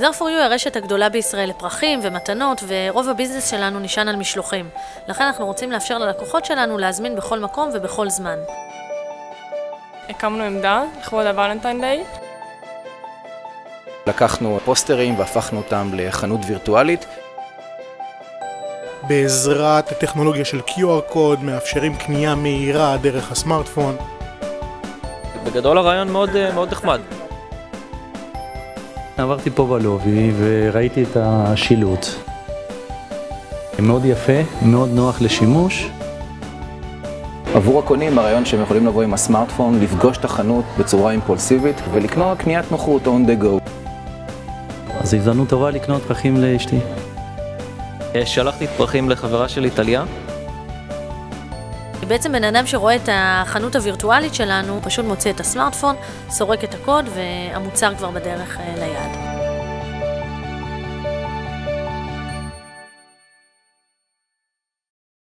Zar4U היא הרשת הגדולה בישראל לפרחים ומתנות, ורוב הביזנס שלנו נשען על משלוחים. לכן אנחנו רוצים לאפשר ללקוחות שלנו להזמין בכל מקום ובכל זמן. הקמנו עמדה לכבוד הוולנטיין דיי. לקחנו פוסטרים והפכנו אותם לחנות וירטואלית. בעזרת הטכנולוגיה של QR קוד מאפשרים קנייה מהירה דרך הסמארטפון. בגדול הרעיון מאוד נחמד. עברתי פה בלובי וראיתי את השילוט. מאוד יפה, מאוד נוח לשימוש. עבור הקונים הרעיון שהם יכולים לבוא עם הסמארטפון, לפגוש את החנות בצורה אימפולסיבית ולקנות קניית נוחות on the go. אז זו הזדמנות טובה לקנות פרחים לאשתי. שלחתי פרחים לחברה שלי טליה. בעצם בן אדם שרואה את החנות הווירטואלית שלנו, פשוט מוצא את הסמארטפון, סורק את הקוד והמוצר כבר בדרך ליעד.